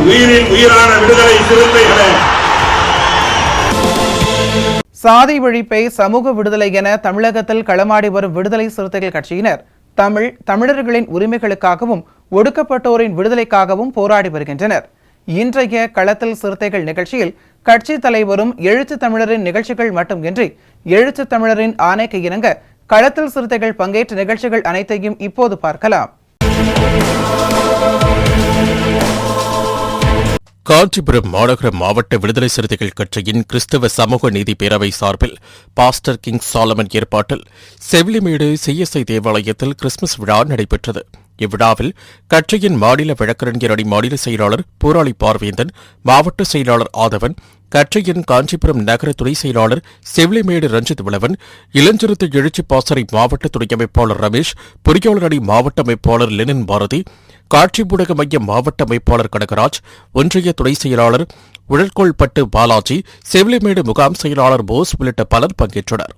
உயிரின் உயிரான விடுதலை சிறுத்தைகளே, சாதி ஒழிப்பை சமூக விடுதலை என தமிழகத்தில் களமாடி வரும் விடுதலை சிறுத்தைகள் கட்சியினர் தமிழர்களின் உரிமைகளுக்காகவும் ஒடுக்கப்பட்டோரின் விடுதலைக்காகவும் போராடி வருகின்றனர். இன்றைய களத்தில் சிறுத்தைகள் நிகழ்ச்சியில் கட்சி தலைவரும் எழுத்து தமிழரின் நிகழ்ச்சிகள் மட்டுமின்றி எழுத்து தமிழரின் ஆணைக்கு இணங்க களத்தில் சிறுத்தைகள் பங்கேற்ற நிகழ்ச்சிகள் அனைத்தையும் இப்போது பார்க்கலாம். காஞ்சிபுரம் மாநகர மாவட்ட விடுதலை சிறுத்தைகள் கட்சியின் கிறிஸ்தவ சமூக நீதி பேரவை சார்பில் பாஸ்டர் கிங் சாலமன் ஏற்பாட்டில் செவிலிமேடு சிஎஸ்ஐ தேவாலயத்தில் கிறிஸ்துமஸ் விழா நடைபெற்றது. இவ்விழாவில் கட்சியின் மாநில வழக்கறிஞர் அணி மாநில செயலாளர் போராளி பார்வேந்தன், மாவட்ட செயலாளர் ஆதவன், கட்சியின் காஞ்சிபுரம் நகர துணை செயலாளர் செவிலிமேடு ரஞ்சித் விளவன், இளஞ்சிறுத்தை எழுச்சி பாசறை மாவட்ட துணை அமைப்பாளர் ரமேஷ், பொறியாளர் அணி மாவட்ட அமைப்பாளர் லெனின் பாரதி, காட்சி ஊடக மைய மாவட்ட அமைப்பாளர் கனகராஜ், ஒன்றிய துணை செயலாளர் உழற்கோள்பட்டு பாலாஜி, செவிலிமேடு முகாம் செயலாளர் போஸ் உள்ளிட்ட பலர் பங்கேற்றனர்.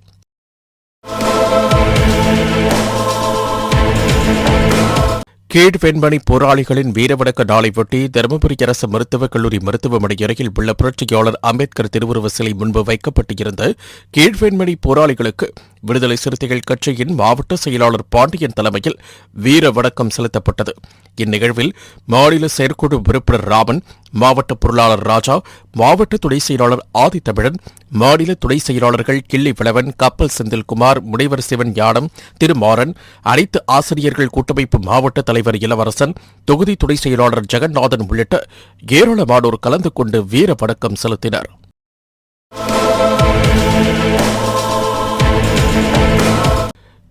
கேட் வெண்மணி போராளிகளின் வீரவணக்க நாளையொட்டி தருமபுரி அரசு மருத்துவக் கல்லூரி மருத்துவமனை அருகில் உள்ள புரட்சியாளர் அம்பேத்கர் திருவுருவ சிலை முன்பு வைக்கப்பட்டிருந்த கேட் வெண்மணி போராளிகளுக்கு விடுதலை சிறுத்தைகள் கட்சியின் மாவட்ட செயலாளர் பாண்டியன் தலைமையில் வீர வணக்கம் செலுத்தப்பட்டது. இந்நிகழ்வில் மாநில செயற்குழு உறுப்பினர் ராமன், மாவட்ட பொருளாளர் ராஜா, மாவட்ட துணை செயலாளர் ஆதித்தமிழன், மாநில துணை செயலாளர்கள் கிள்ளி விளவன், கப்பல் செந்தில்குமார், முனைவர் சிவன் ஞானம், திருமாறன், அனைத்து ஆசிரியர்கள் கூட்டமைப்பு மாவட்ட தலைவர் இளவரசன், தொகுதி துணை செயலாளர் ஜெகநாதன் உள்ளிட்ட ஏராளமானோர் கலந்து கொண்டு வீர வணக்கம் செலுத்தினர்.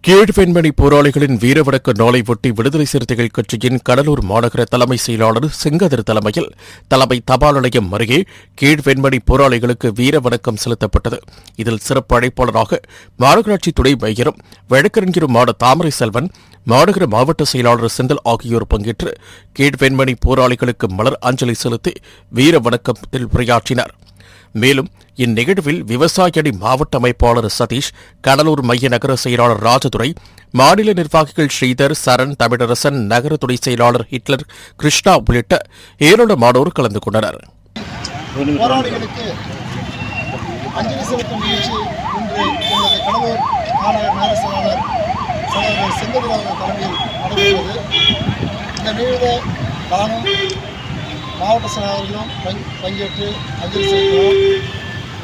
கேட் வெண்மணி போராளிகளின் வீரவணக்க நாளையொட்டி விடுதலை சிறுத்தைகள் கட்சியின் கடலூர் மாநகர தலைமை செயலாளர் செங்கதிர் தலைமையில் தலைமை தபால் நிலையம் அருகே கேட் வெண்மணி போராளிகளுக்கு வீர வணக்கம் செலுத்தப்பட்டது. இதில் சிறப்பு அழைப்பாளராக மாநகராட்சி துணை மேயரும் வழக்கறிஞருமான தாமரை செல்வன், மாநகர மாவட்ட செயலாளர் செந்தில் ஆகியோர் பங்கேற்று கேட் வெண்மணி போராளிகளுக்கு மலர் அஞ்சலி செலுத்தி வீர வணக்கத்தில் உரையாற்றினர். மேலும் இந்நிகழ்வில் விவசாய அணி மாவட்ட அமைப்பாளர் சதீஷ், கடலூர் மைய நகர செயலாளர் ராஜதுரை, மாநில நிர்வாகிகள் ஸ்ரீதர், சரண், தமிழரசன், நகர துணை செயலாளர் ஹிட்லர், கிருஷ்ணா உள்ளிட்ட ஏராளமானோர் கலந்து கொண்டனர். போராளிகளுக்கு அஞ்சலி செலுத்தும் நிகழ்ச்சி இன்று எங்களது கடலூர் மாநகர நகர செயலாளர் சகோதரர் செங்கதிர் அவர்கள் தலைமையில் நடைபெறுகிறது. இந்த நிகழ்வை நானும் மாவட்ட செயலாளர்களும் பங்கேற்று அஞ்சலி செலுத்தினோம்.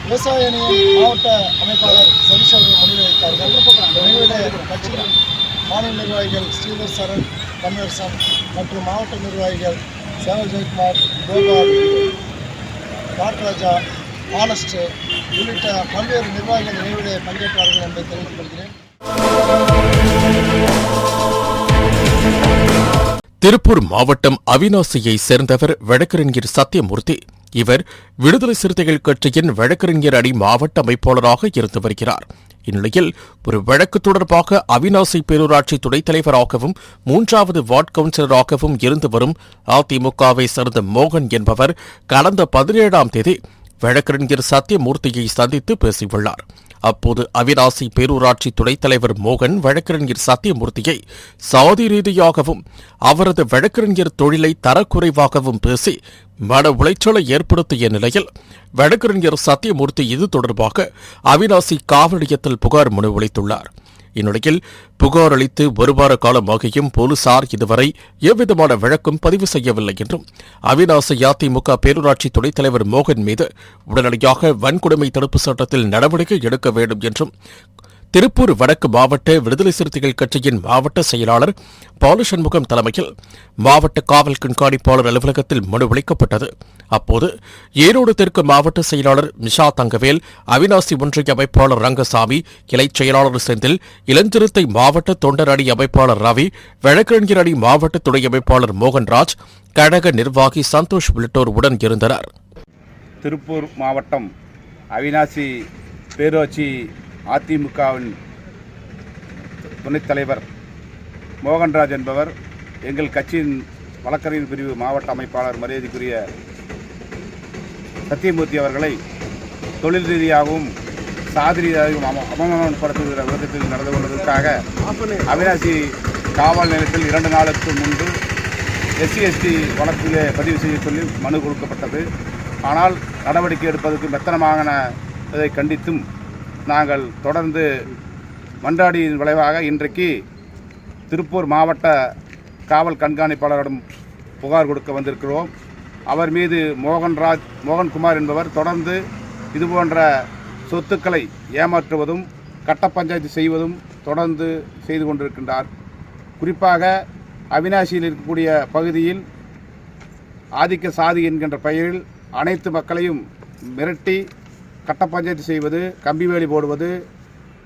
விவசாய அணியின் மாவட்ட அமைப்பாளர் சதீஷ் அவர்கள் முன்னிலை வைத்தார்கள். நிகழ்விலே கட்சியின் மாநில நிர்வாகிகள் ஸ்ரீதர், சரண், தமிழரசன் மற்றும் மாவட்ட நிர்வாகிகள் சேவல் ஜெயக்குமார், கோபால், காட்ராஜா, ஆனஸ்ட் உள்ளிட்ட பல்வேறு நிர்வாகிகள் நிகழ்விலே பங்கேற்றார்கள் என்பதை தெரிவித்துக் கொள்கிறேன். திருப்பூர் மாவட்டம் அவிநாசியை சேர்ந்தவர் வழக்கறிஞர் சத்தியமூர்த்தி. இவர் விடுதலை சிறுத்தைகள் கட்சியின் வழக்கறிஞர் அணி மாவட்ட அமைப்பாளராக இருந்து வருகிறார். இந்நிலையில் ஒரு வழக்கு தொடர்பாக அவிநாசி பேரூராட்சி துணைத் தலைவராகவும் 3வது வார்டு கவுன்சிலராகவும் இருந்து வரும் அதிமுகவை சேர்ந்த மோகன் என்பவர் கடந்த 17ஆம் தேதி வழக்கறிஞர் சத்தியமூர்த்தியை சந்தித்து பேசியுள்ளார். அப்போது அவிநாசி பேரூராட்சி துணைத் தலைவர் மோகன் வழக்கறிஞர் சத்தியமூர்த்தியை சாதி ரீதியாகவும் அவரது வழக்கறிஞர் தொழிலை தரக்குறைவாகவும் பேசி மன உளைச்சலை ஏற்படுத்திய நிலையில் வழக்கறிஞர் சத்தியமூர்த்தி இது தொடர்பாக அவிநாசி காவல் நிலையத்தில் புகார் மனு அளித்துள்ளார். இந்நிலையில் புகார் அளித்து ஒரு வார காலமாகியும் போலீசார் இதுவரை எவ்விதமான வழக்கும் பதிவு செய்யவில்லை என்றும் அவிநாசி அதிமுக பேரூராட்சி துணைத் தலைவர் மோகன் மீது உடனடியாக வன்கொடுமை தடுப்பு சட்டத்தில் நடவடிக்கை எடுக்க வேண்டும் என்றும் திருப்பூர் வடக்கு மாவட்ட விடுதலை சிறுத்தைகள் கட்சியின் மாவட்ட செயலாளர் பாலுசண்முகம் தலைமையில் மாவட்ட காவல் கண்காணிப்பாளர் அலுவலகத்தில் மனு அளிக்கப்பட்டது. அப்போது ஈரோடு தெற்கு மாவட்ட செயலாளர் மிஷா தங்கவேல், அவினாசி ஒன்றிய அமைப்பாளர் ரங்கசாமி, கிளைச் செயலாளர் செந்தில், இளஞ்சிறுத்தை மாவட்ட தொண்டர் அணி அமைப்பாளர் ரவி, வழக்கறிஞர் அணி மாவட்ட துணை அமைப்பாளர் மோகன்ராஜ், கழக நிர்வாகி சந்தோஷ் உள்ளிட்டோர் உடன் இருந்தனர். திருப்பூர் மாவட்டம் அவினாசி பேரூராட்சி அதிமுகவின் துணைத் தலைவர் மோகன்ராஜ் என்பவர் எங்கள் கட்சியின் வழக்கறிஞர் பிரிவு மாவட்ட அமைப்பாளர் மரியாதைக்குரிய சத்தியமூர்த்தி அவர்களை தொழில் ரீதியாகவும் சாதி ரீதியாகவும் அவமானப்படுத்துகிற விதத்தில் நடந்து கொள்வதற்காக அவினாசி காவல் நிலையத்தில் 2 நாளுக்கு முன்பு SC/ST வழக்கிலே பதிவு செய்ய சொல்லி மனு கொடுக்கப்பட்டது. ஆனால் நடவடிக்கை எடுப்பதற்கு மெத்தனமானதை கண்டித்தும் நாங்கள் தொடர்ந்து மன்றாடியின் விளைவாக இன்றைக்கு திருப்பூர் மாவட்ட காவல் கண்காணிப்பாளரிடம் புகார் கொடுக்க வந்திருக்கிறோம். அவர் மீது மோகன்குமார் என்பவர் தொடர்ந்து இதுபோன்ற சொத்துக்களை ஏமாற்றுவதும் கட்ட பஞ்சாயத்து செய்வதும் தொடர்ந்து செய்து கொண்டிருக்கின்றார். குறிப்பாக அவினாசியில் இருக்கக்கூடிய பகுதியில் ஆதிக்க சாதி என்கின்ற பெயரில் அனைத்து மக்களையும் மிரட்டி கட்ட பஞ்சாயத்து செய்வது, கம்பி வேலி போடுவது,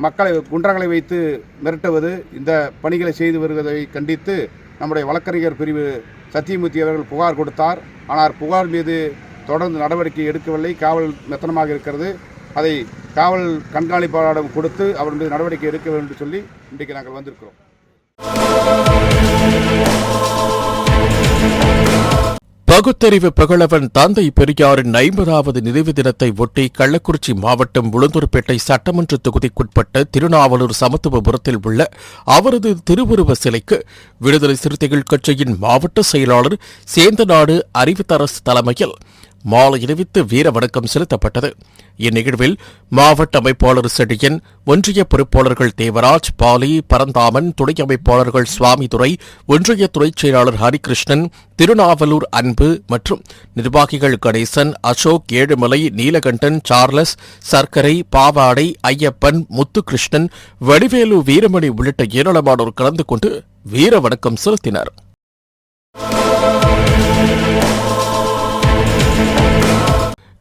மக்களை குண்டர்களை வைத்து மிரட்டுவது, இந்த பணிகளை செய்து வருவதை கண்டித்து நம்முடைய வழக்கறிஞர் பிரிவு சத்தியமூர்த்தி அவர்கள் புகார் கொடுத்தார். ஆனால் புகார் மீது தொடர்ந்து நடவடிக்கை எடுக்கவில்லை. காவல் மெத்தனமாக இருக்கிறது. அதை காவல் கண்காணிப்பாளரிடம் கொடுத்து அவர் மீது நடவடிக்கை எடுக்க வேண்டும் என்று சொல்லி இன்றைக்கு நாங்கள் வந்திருக்கிறோம். பகுத்தறிவு புகழவன் தந்தை பெரியாரின் 50வது நினைவு தினத்தை ஒட்டி கள்ளக்குறிச்சி மாவட்டம் உளுந்தூர்பேட்டை சட்டமன்ற தொகுதிக்குட்பட்ட திருநாவலூர் சமத்துவபுரத்தில் உள்ள அவரது திருவுருவ சிலைக்கு விடுதலை சிறுத்தைகள் கட்சியின் மாவட்ட செயலாளர் சேந்தநாடு அறிவுத்தரசு தலைமையில் மாலை அணிவித்து வீர வணக்கம் செலுத்தப்பட்டது. இந்நிகழ்வில் மாவட்ட அமைப்பாளர் செடியன், ஒன்றிய பொறுப்பாளர்கள் தேவராஜ், பாலி, பரந்தாமன், துணை அமைப்பாளர்கள் சுவாமிதுரை, ஒன்றிய துணைச் செயலாளர் ஹரிகிருஷ்ணன், திருநாவலூர் அன்பு மற்றும் நிர்வாகிகள் கணேசன், அசோக், ஏழுமலை, நீலகண்டன், சார்லஸ், சர்க்கரை, பாவாடை, ஐயப்பன், முத்துகிருஷ்ணன், வடிவேலு, வீரமணி உள்ளிட்ட ஏராளமானோர் கலந்து கொண்டு வீர வணக்கம் செலுத்தினர்.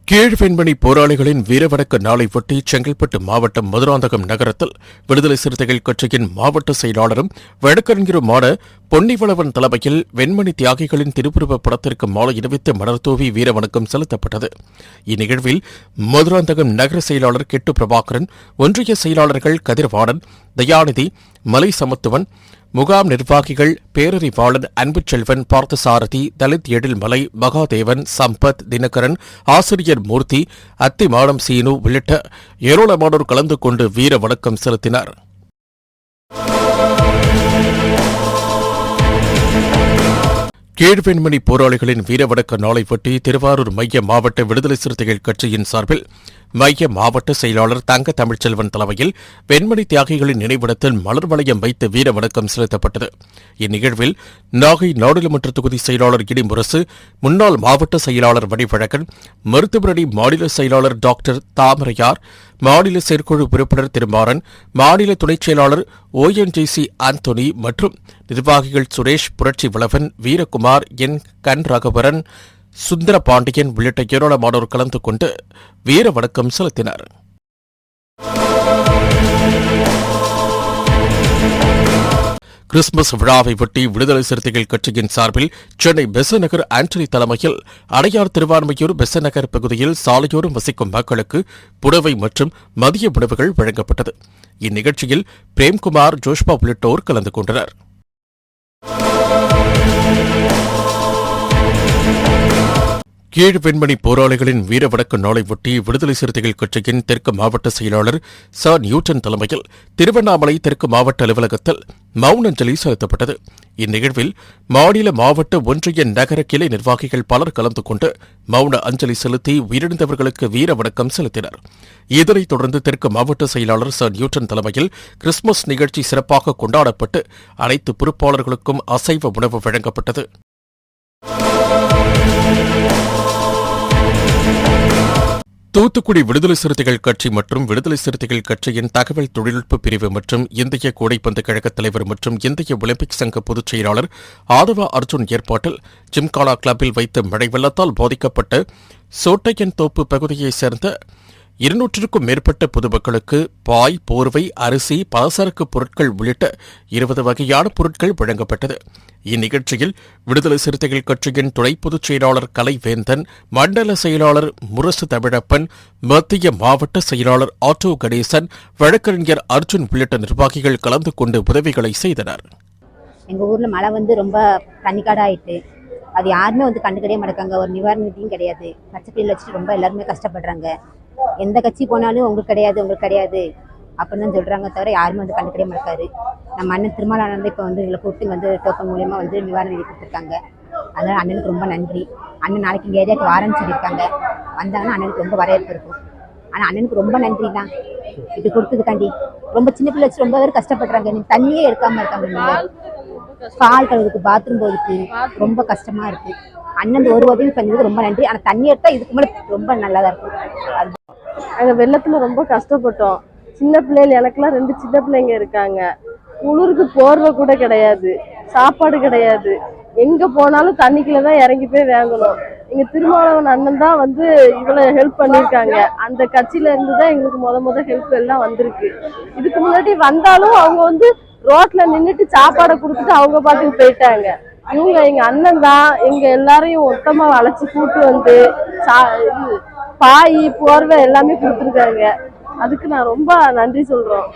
கீழ்வெண்மணி போராளிகளின் வீரவணக்க நாளை ஒட்டி செங்கல்பட்டு மாவட்டம் மதுராந்தகம் நகரத்தில் விடுதலை சிறுத்தைகள் கட்சியின் மாவட்ட செயலாளரும் வழக்கறிஞருமான பொன்னிவளவன் தலைமையில் வெண்மணி தியாகிகளின் திருவுருவப் படத்திற்கு மாலை அணிவித்து மலர்தூவி வீரவணக்கம் செலுத்தப்பட்டது. இந்நிகழ்வில் மதுராந்தகம் நகர செயலாளர் கெட்டு பிரபாகரன், ஒன்றிய செயலாளர்கள் கதிர்வாணன், தயாநிதி, மலை சமத்துவன், முகாம் நிர்வாகிகள் பேரறிவாளன் அன்புச்செல்வன், பார்த்தசாரதி, தலித் எழில்மலை, மகாதேவன், சம்பத், தினகரன், ஆசிரியர் மூர்த்தி, அத்திமாடம் சீனு உள்ளிட்ட ஏராளமானோர் கலந்து கொண்டு வீர வணக்கம் செலுத்தினர். கீழ்வெண்மணி போராளிகளின் வீரவணக்க நாளை ஒட்டி திருவாரூர் மைய மாவட்ட விடுதலை சிறுத்தைகள் கட்சியின் சார்பில் மைய மாவட்ட செயலாளர் தங்க தமிழ்ச்செல்வன் தலைமையில் வெண்மணி தியாகிகளின் நினைவிடத்தில் மலர் வளையம் வைத்து வீர வணக்கம் செலுத்தப்பட்டது. இந்நிகழ்வில் நாகை நாடாளுமன்ற தொகுதி செயலாளர் இடிமுரசு, முன்னாள் மாவட்ட செயலாளர் வடிவழகன், மருத்துவரணி மாநில செயலாளர் டாக்டர் தாமரையார், மாநில செயற்குழு உறுப்பினர் திருமாறன், மாநில துணைச் செயலாளர் ONGC ஆந்தோனி மற்றும் நிர்வாகிகள் சுரேஷ், புரட்சி வளவன், வீரகுமார், என் கண் ராகவரன், சுந்தர பாண்டியன் உள்ளிட்ட ஏராளமானோர் கலந்து கொண்டு வீர வணக்கம் செலுத்தினர். கிறிஸ்துமஸ் விழாவை ஒட்டி விடுதலை சிறுத்தைகள் கட்சியின் சார்பில் சென்னை பெசநகர் ஆண்டனி தலைமையில் அடையார் திருவான்மையூர் பெசநகர் பகுதியில் சாலையோரம் வசிக்கும் மக்களுக்கு புடவை மற்றும் மதிய உணவுகள் வழங்கப்பட்டது. இந்நிகழ்ச்சியில் பிரேம்குமார், ஜோஷ்பா உள்ளிட்டோர் கலந்து கொண்டனர். கீழ்வெண்மணி போராளிகளின் வீரவணக்க நாளை ஒட்டி விடுதலை சிறுத்தைகள் கட்சியின் தெற்கு மாவட்ட செயலாளர் ச நியூட்டன் தலைமையில் திருவண்ணாமலை தெற்கு மாவட்ட அலுவலகத்தில் மௌன அஞ்சலி செலுத்தப்பட்டது. இந்நிகழ்வில் மாநில, மாவட்ட, ஒன்றிய, நகர கிளை நிர்வாகிகள் பலர் கலந்து கொண்டு மௌன அஞ்சலி செலுத்தி உயிரிழந்தவர்களுக்கு வீர வணக்கம் செலுத்தினர். இதனைத் தொடர்ந்து தெற்கு மாவட்ட செயலாளர் ச நியூட்டன் தலைமையில் கிறிஸ்துமஸ் நிகழ்ச்சி சிறப்பாக கொண்டாடப்பட்டு அனைத்து பொறுப்பாளர்களுக்கும் அசைவ உணவு வழங்கப்பட்டது. தூத்துக்குடி விடுதலை சிறுத்தைகள் கட்சி மற்றும் விடுதலை சிறுத்தைகள் கட்சியின் தகவல் தொழில்நுட்ப பிரிவு மற்றும் இந்திய கூடைப்பந்து கழக தலைவர் மற்றும் இந்திய ஒலிம்பிக் சங்க பொதுச் செயலாளர் ஆதவா அர்ஜுன் ஏற்பாட்டில் ஜிம்கானா கிளப்பில் வைத்த மழை வெள்ளத்தால் பாதிக்கப்பட்ட சோட்டையன் தோப்பு பகுதியைச் சேர்ந்த 200க்கும் மேற்பட்ட பொதுமக்களுக்கு பாய், போர்வை, அரிசி, பலசரக்கு பொருட்கள் உள்ளிட்ட 20 வகையான பொருட்கள் வழங்கப்பட்டது. இந்நிகழ்ச்சியில் விடுதலை சிறுத்தைகள் கட்சியின் துணை பொதுச் செயலாளர் கலைவேந்தன், மண்டல செயலாளர் முரசு தமிழப்பன், மத்திய மாவட்ட செயலாளர் ஆட்டோ கணேசன், வழக்கறிஞர் அர்ஜுன் உள்ளிட்ட நிர்வாகிகள் கலந்து கொண்டு உதவிகளை செய்தனர். எங்க ஊர்ல மழை ரொம்ப தண்ணிக்காடாயிட்டு அது யாருமே கண்டுக்கிட்டே மாட்டாங்க. ஒரு நிவாரண நிதியும் கிடையாது. பச்சைப்பயில வச்சுட்டு ரொம்ப எல்லாருமே கஷ்டப்படுறாங்க. எந்த கட்சி போனாலும் உங்களுக்கு கிடையாது அப்படின்னு தான் சொல்றாங்க தவிர யாருமே கண்டுக்கிட்டே மாட்டாரு. நம்ம அண்ணன் திருமாவளவன் இப்போ எங்களை கூப்பிட்டு டோக்கன் மூலியமா நிவாரண நிதி கொடுத்துருக்காங்க. அதனால அண்ணனுக்கு ரொம்ப நன்றி. அண்ணன் நாளைக்கு இங்கே ஏரியாவுக்கு வாரன்னு சொல்லியிருக்காங்க. வந்தாங்கன்னா அண்ணனுக்கு ரொம்ப வரவேற்பு இருக்கும். ஆனால் அண்ணனுக்கு ரொம்ப நன்றி தான் இது கொடுத்ததுக்காண்டி. ரொம்ப சின்ன பிள்ளை வச்சு ரொம்ப பேர் கஷ்டப்படுறாங்க. நீங்க தண்ணியே எடுக்காம இருக்காங்க. கால் கழுவுக்கு, பாத்ரூம் போகுதுக்கு ரொம்ப கஷ்டமா இருக்கு. அண்ணன் ஒரு உதவி பண்ணதுக்கு ரொம்ப நன்றி. ஆனால் தண்ணி எடுத்தா இதுக்கு மேலே ரொம்ப நல்லதா இருக்கும். அங்கே வெள்ளத்தில் ரொம்ப கஷ்டப்பட்டோம். சின்ன பிள்ளைகள், எனக்குலாம் 2 சின்ன பிள்ளைங்க இருக்காங்க. குளிருக்கு போர்வை கூட கிடையாது, சாப்பாடு கிடையாது. எங்கே போனாலும் தண்ணிக்குள்ள தான் இறங்கி போய் வாங்கணும். எங்கள் திருமாவளவன் அண்ணன் தான் இவ்வளோ ஹெல்ப் பண்ணியிருக்காங்க. அந்த கட்சியில இருந்து தான் எங்களுக்கு முத ஹெல்ப் எல்லாம் வந்திருக்கு. இதுக்கு முன்னாடி வந்தாலும் அவங்க ரோட்ல நின்றுட்டு சாப்பாடை கொடுத்துட்டு அவங்க பாட்டுக்கு போயிட்டாங்க. இவங்க எங்க அண்ணன் தான் எங்க எல்லாரையும் ஒத்தமா அழைச்சி கூட்டு பாய், போர்வை எல்லாமே கொடுத்துருக்காங்க. அதுக்கு நான் ரொம்ப நன்றி சொல்றோம்.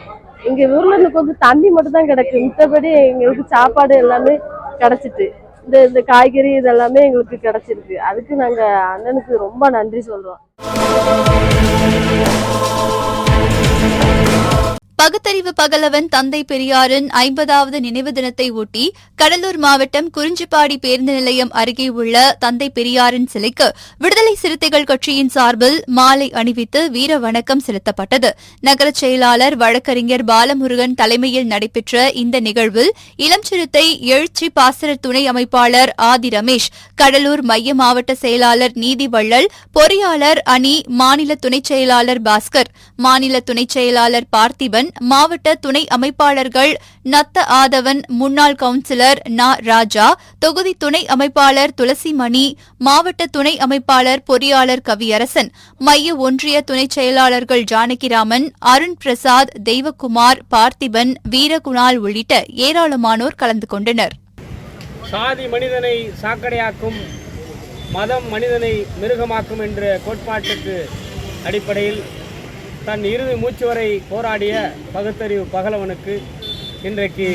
எங்க ஊர்ல இருந்து தண்ணி மட்டும் தான் கிடக்கு. மித்தபடி எங்களுக்கு சாப்பாடு எல்லாமே கிடைச்சிட்டு, இந்த காய்கறி இதெல்லாமே எங்களுக்கு கிடைச்சிருக்கு. அதுக்கு நாங்க அண்ணனுக்கு ரொம்ப நன்றி சொல்றோம். பகுத்தறிவு பகலவன் தந்தை பெரியாரின் 50வது நினைவு தினத்தை ஒட்டி கடலூர் மாவட்டம் குறிஞ்சிப்பாடி பேருந்து நிலையம் அருகே உள்ள தந்தை பெரியாரின் சிலைக்கு விடுதலை சிறுத்தைகள் கட்சியின் சார்பில் மாலை அணிவித்து வீர வணக்கம் செலுத்தப்பட்டது. நகர செயலாளர் வழக்கறிஞர் பாலமுருகன் தலைமையில் நடைபெற்ற இந்த நிகழ்வில் இளம் சிறுத்தை எழுச்சி பாசற துணை அமைப்பாளர் ஆதி ரமேஷ், கடலூர் மைய மாவட்ட செயலாளர் நீதிவள்ளல், பொறியாளர் அணி மாநில துணைச் செயலாளர் பாஸ்கர், மாநில துணைச் செயலாளர் பார்த்திபன், மாவட்ட துணை அமைப்பாளர்கள் நத்த ஆதவன், முன்னாள் கவுன்சிலர் நா ராஜா, தொகுதி துணை அமைப்பாளர் துளசிமணி, மாவட்ட துணை அமைப்பாளர் பொறியாளர் கவியரசன், மைய ஒன்றிய துணைச் செயலாளர்கள் ஜானகிராமன், அருண் பிரசாத், தெய்வகுமார், பார்த்திபன், வீரகுணால் உள்ளிட்ட ஏராளமானோர் கலந்து கொண்டனர். சாதி மனிதனை சாக்கடையாக்கும், மதம் மனிதனை மிருகமாக்கும் என்ற கோட்பாட்டுக்கு அடிப்படையில் தன் இறுதி மூச்சு வரை போராடிய பகுத்தறிவு பகலவனுக்கு இன்றைக்கு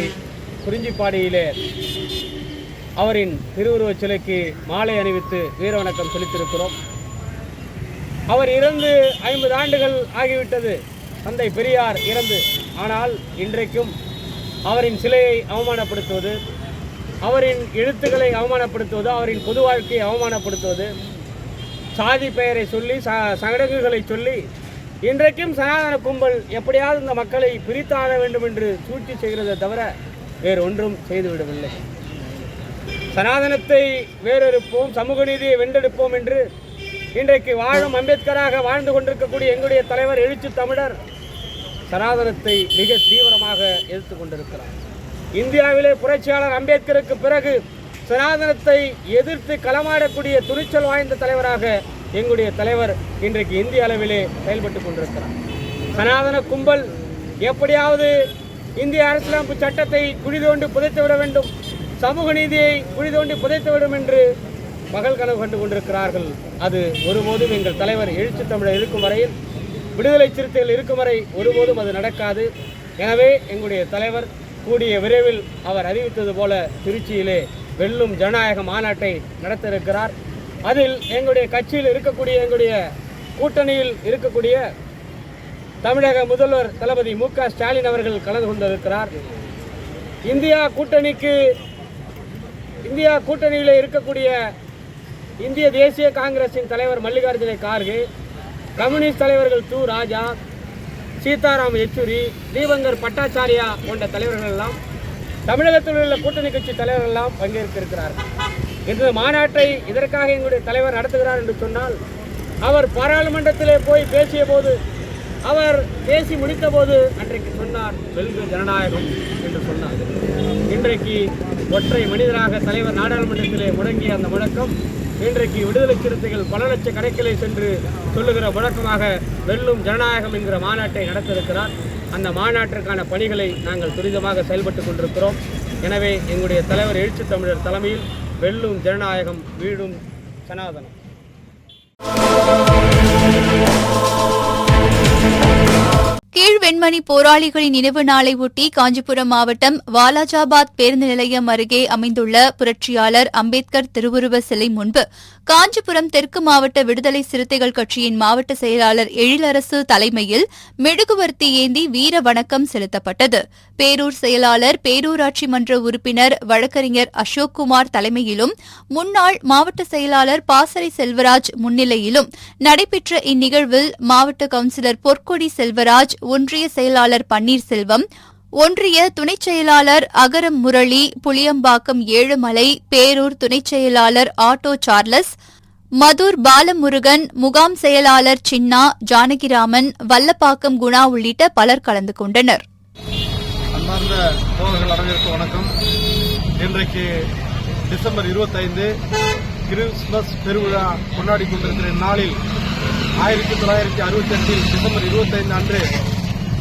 குறிஞ்சிப்பாடியிலே அவரின் திருவுருவச் சிலைக்கு மாலை அணிவித்து வீரவணக்கம் செலுத்தியிருக்கிறோம். அவர் இறந்து 50 ஆண்டுகள் ஆகிவிட்டது. தந்தை பெரியார் இறந்து. ஆனால் இன்றைக்கும் அவரின் சிலையை அவமானப்படுத்துவது, அவரின் எழுத்துக்களை அவமானப்படுத்துவது, அவரின் பொது வாழ்க்கையை அவமானப்படுத்துவது, சாதி பெயரை சொல்லி சடங்குகளை சொல்லி இன்றைக்கும் சனாதன கும்பல் எப்படியாவது இந்த மக்களை பிரித்தாட வேண்டும் என்று சூழ்ச்சி செய்கிறதை தவிர வேறு ஒன்றும் செய்துவிடவில்லை. சனாதனத்தை வேறெடுப்போம், சமூக நீதியை வென்றெடுப்போம் என்று இன்றைக்கு வாழும் அம்பேத்கராக வாழ்ந்து கொண்டிருக்கக்கூடிய எங்களுடைய தலைவர் எழுச்சி தமிழர் சனாதனத்தை மிக தீவிரமாக எதிர்த்து கொண்டிருக்கிறார். இந்தியாவிலே புரட்சியாளர் அம்பேத்கருக்கு பிறகு சனாதனத்தை எதிர்த்து களமாடக்கூடிய துணிச்சல் வாய்ந்த தலைவராக எங்களுடைய தலைவர் இன்றைக்கு இந்திய அளவிலே செயல்பட்டு கொண்டிருக்கிறார். சனாதன கும்பல் எப்படியாவது இந்திய அரசியலமைப்பு சட்டத்தை குழி தோண்டி புதைத்துவிட வேண்டும், சமூக நீதியை குழி தோண்டி புதைத்துவிடும் என்று பகல் கனவு கண்டு கொண்டிருக்கிறார்கள். அது ஒருபோதும் எங்கள் தலைவர் எழுச்சி தமிழர் இருக்கும் வரையில், விடுதலை சிறுத்தைகள் இருக்கும் வரை ஒருபோதும் அது நடக்காது. எனவே எங்களுடைய தலைவர் கூடிய விரைவில் அவர் அறிவித்தது போல திருச்சியிலே வெல்லும் ஜனநாயக மாநாட்டை நடத்த இருக்கிறார். அதில் எங்களுடைய கட்சியில் இருக்கக்கூடிய, எங்களுடைய கூட்டணியில் இருக்கக்கூடிய தமிழக முதல்வர் தளபதி மு.க. ஸ்டாலின் அவர்கள் கலந்து கொண்டிருக்கிறார். இந்தியா கூட்டணியில் இருக்கக்கூடிய இந்திய தேசிய காங்கிரசின் தலைவர் மல்லிகார்ஜுன கார்கே, கம்யூனிஸ்ட் தலைவர்கள் து. ராஜா, சீதாராம் யெச்சூரி, தீபங்கர் பட்டாச்சாரியா போன்ற தலைவர்கள் எல்லாம், தமிழகத்தில் உள்ள கூட்டணி கட்சி தலைவர்கள் எல்லாம் பங்கேற்க இருக்கிறார்கள். இந்த மாநாட்டை இதற்காக எங்களுடைய தலைவர் நடத்துகிறார் என்று சொன்னால், அவர் பாராளுமன்றத்திலே போய் பேசிய போது, அவர் பேசி முடித்த போது அன்றைக்கு சொன்னார், வெல்க ஜனநாயகம் என்று சொன்னார். இன்றைக்கு ஒற்றை மனிதராக தலைவர் நாடாளுமன்றத்திலே முழங்கிய அந்த முழக்கம் இன்றைக்கு விடுதலை சிறுத்தைகள் பல லட்ச கணக்கிலே சென்று சொல்லுகிற முழக்கமாக வெல்லும் ஜனநாயகம் என்கிற மாநாட்டை நடத்திருக்கிறார். அந்த மாநாட்டிற்கான பணிகளை நாங்கள் துரிதமாக செயல்பட்டுக் கொண்டிருக்கிறோம். எனவே எங்களுடைய தலைவர் எழுச்சி தமிழர் தலைமையில் வெல்லும் ஜனநாயகம், வீடும் சனாதனம். கீழ்வெண்மணி போராளிகளின் நினைவு நாளை ஒட்டி காஞ்சிபுரம் மாவட்டம் வாலாஜாபாத் பேருந்து நிலையம் அருகே அமைந்துள்ள புரட்சியாளர் அம்பேத்கர் திருவுருவ சிலை முன்பு காஞ்சிபுரம் தெற்கு மாவட்ட விடுதலை சிறுத்தைகள் கட்சியின் மாவட்ட செயலாளர் எழிலரசு தலைமையில் மெழுகுவர்த்தி ஏந்தி வீர வணக்கம் செலுத்தப்பட்டது. பேரூர் செயலாளர், பேரூராட்சி மன்ற உறுப்பினர் வழக்கறிஞர் அசோக்குமார் தலைமையிலும் முன்னாள் மாவட்ட செயலாளர் பாசறை செல்வராஜ் முன்னிலையிலும் நடைபெற்ற இந்நிகழ்வில் மாவட்ட கவுன்சிலர் பொற்கொடி செல்வராஜ், ஒன்றிய செயலாளர் பன்னீர்செல்வம், ஒன்றிய துணைச் செயலாளர் அகரம் முரளி, புளியம்பாக்கம் ஏழுமலை, பேரூர் துணைச் செயலாளர் ஆட்டோ சார்லஸ், மதுர் பாலமுருகன், முகாம் செயலாளர் சின்னா, ஜானகிராமன், வல்லப்பாக்கம் குணா உள்ளிட்ட பலர் கலந்து கொண்டனர். அன்பார்ந்த தோழர்கள் அனைவருக்கும் வணக்கம். இன்றைக்கு டிசம்பர் 25 கிறிஸ்துமஸ் பெருவிழா கொண்டாடி கொண்டிருக்கிற நாளில் 1968 டிசம்பர் 25 அன்று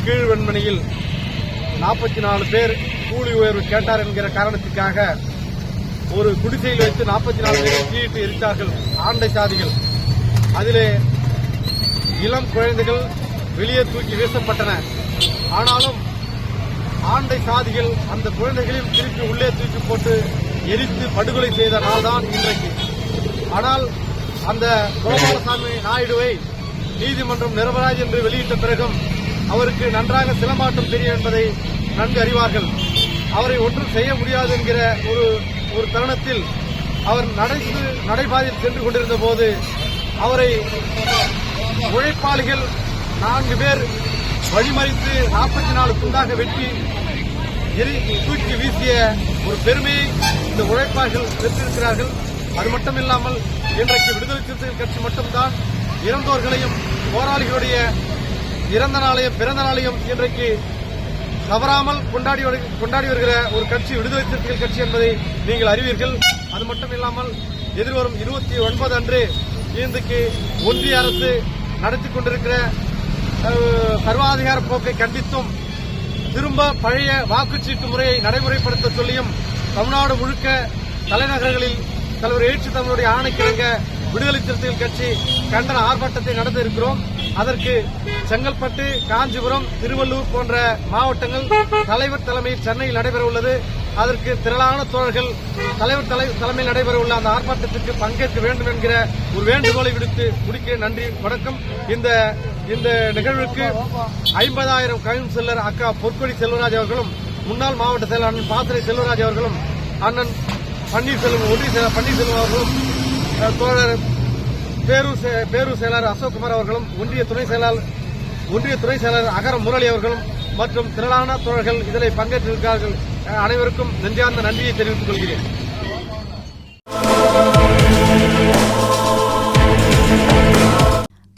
கீழ்வெண்மணியில் 44 பேர் கூலி உயர்வு கேட்டார் என்கிற காரணத்திற்காக ஒரு குடிசையில் வைத்து 44 பேரை தீயிட்டு எரித்தார்கள் ஆண்டை சாதிகள். அதிலே இளம் குழந்தைகள் வெளியே தூக்கி வீசப்பட்டன. ஆனாலும் ஆண்டை சாதிகள் அந்த குழந்தைகளையும் திருப்பி உள்ளே தூக்கி போட்டு எரித்து படுகொலை செய்த நாள்தான் இன்றைக்கு. ஆனால் அந்த கோபாலசாமி நாயுடுவை நீதிமன்றம் நிரபராதி என்று வெளியிட்ட பிறகும் அவருக்கு நன்றாக சிலம்பாட்டம் தெரியும் என்பதை நன்கு அறிவார்கள். அவரை ஒன்றும் செய்ய முடியாது என்கிற ஒரு தருணத்தில் அவர் நடைபாதையில் சென்று கொண்டிருந்த போது அவரை உழைப்பாளிகள் 4 பேர் வழிமறித்து 44 துண்டாக வெட்டி தூக்கி வீசிய ஒரு பெருமையை இந்த உழைப்பாளர்கள் பெற்றிருக்கிறார்கள். அது மட்டுமில்லாமல் இன்றைக்கு விடுதலை சிறுத்தைகள் கட்சி மட்டும்தான் இறந்தோர்களையும் போராளிகளுடைய இறந்த நாளையும் பிறந்த நாளையும் இன்றைக்கு தவறாமல் கொண்டாடி வருகிற ஒரு கட்சி விடுதலை சிறுத்தைகள் கட்சி என்பதை நீங்கள் அறிவீர்கள். அது மட்டுமில்லாமல் எதிர்வரும் 29 அன்று இன்றைக்கு ஒன்றிய அரசு நடத்தி கொண்டிருக்கிற சர்வாதிகார போக்கை கண்டித்தும் திரும்ப பழைய வாக்குச்சீட்டு முறையை நடைமுறைப்படுத்த சொல்லியும் தமிழ்நாடு முழுக்க தலைநகரங்களில் தலைவர் எழுச்சி தமிழுடைய ஆணைக்கிழங்க விடுதலை சிறுத்தைகள் கட்சி கண்டன ஆர்ப்பாட்டத்தை நடத்த இருக்கிறோம். அதற்கு செங்கல்பட்டு, காஞ்சிபுரம், திருவள்ளூர் போன்ற மாவட்டங்கள் தலைவர் தலைமையில் சென்னையில் நடைபெற உள்ளது. அதற்கு திரளான தோழர்கள் தலைவர் தலைமையில் நடைபெற உள்ள அந்த ஆர்ப்பாட்டத்திற்கு பங்கேற்க வேண்டும் என்கிற ஒரு வேண்டுகோளை விடுத்து முடிக்கிறேன். நன்றி, வணக்கம். இந்த நிகழ்வுக்கு 50,000 கவுன்சிலர் அக்கா பொற்கொடி செல்வராஜ் அவர்களும், முன்னாள் மாவட்ட செயலர் அண்ணன் பாசறை செல்வராஜ் அவர்களும், அண்ணன் பன்னீர்செல்வம், ஒன்றிய பன்னீர்செல்வம் அவர்களும், தோழர் பேரூர் செயலாளர் அசோக்குமார் அவர்களும், ஒன்றிய துணை செயலாளர் அகரம் முரளி அவர்களும் மற்றும் திரளான தோழர்கள் இதில் பங்கேற்றிருக்கிறார்கள். அனைவருக்கும் நெஞ்சார்ந்த நன்றியை தெரிவித்துக் கொள்கிறேன்.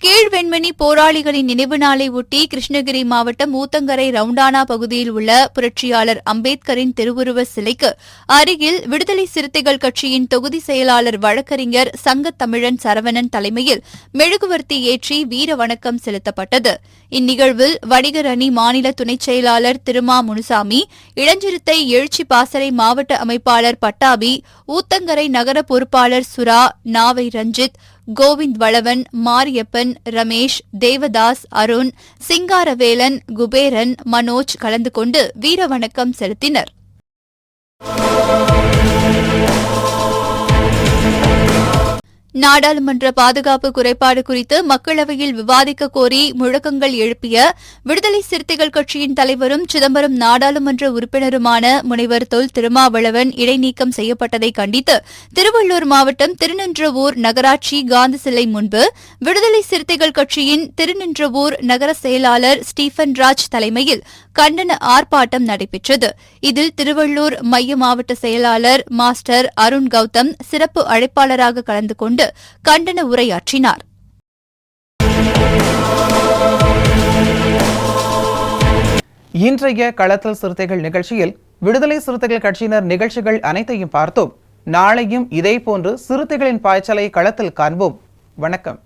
கீழ்வெண்மணி போராளிகளின் நினைவு நாளை ஒட்டி கிருஷ்ணகிரி மாவட்டம் ஊத்தங்கரை ரவுண்டானா பகுதியில் உள்ள புரட்சியாளர் அம்பேத்கரின் திருவுருவ சிலைக்கு அருகில் விடுதலை சிறுத்தைகள் கட்சியின் தொகுதி செயலாளர் வழக்கறிஞர் சங்கத்தமிழன் சரவணன் தலைமையில் மெழுகுவர்த்தி ஏற்றி வீர வணக்கம் செலுத்தப்பட்டது. இந்நிகழ்வில் வணிகர் அணி மாநில துணைச் செயலாளர் திருமா முனுசாமி, இளஞ்சிறுத்தை எழுச்சி பாசறை மாவட்ட அமைப்பாளர் பட்டாபி, ஊத்தங்கரை நகர பொறுப்பாளர் சுரா, நாவை ரஞ்சித், கோவிந்த் வளவன், மாரியப்பன், ரமேஷ், தேவதாஸ், அருண், சிங்காரவேலன், குபேரன், மனோஜ் கலந்து கொண்டு வீர வணக்கம் செலுத்தினர். நாடாளுமன்ற பாதுகாப்பு குறைபாடு குறித்து மக்களவையில் விவாதிக்க கோரி முழக்கங்கள் எழுப்பிய விடுதலை சிறுத்தைகள் கட்சியின் தலைவரும் சிதம்பரம் நாடாளுமன்ற உறுப்பினருமான முனைவர் தொல் திருமாவளவன் இடைநீக்கம் செய்யப்பட்டதை கண்டித்து திருவள்ளூர் மாவட்டம் திருநின்றவூர் நகராட்சி காந்தி சிலை முன்பு விடுதலை சிறுத்தைகள் கட்சியின் திருநின்றவூர் நகர செயலாளர் ஸ்டீபன் ராஜ் தலைமையில் கண்டன ஆர்ப்பாட்டம் நடைபெற்றது. இதில் திருவள்ளூர் மைய மாவட்ட செயலாளர் மாஸ்டர் அருண் கௌதம் சிறப்பு அழைப்பாளராக கலந்து கொண்டு கண்டன உரையாற்றினார். இன்றைய களத்தல் சிறுத்தைகள் நிகழ்ச்சியில் விடுதலை சிறுத்தைகள் கட்சியினர் நிகழ்ச்சிகள் அனைத்தையும் பார்த்தோம். நாளையும் இதேபோன்று சிறுத்தைகளின் பாய்ச்சலை களத்தில் காண்போம். வணக்கம்.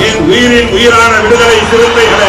என் உயிரின் உயிரான விடுதலை சிறுத்தைகளே,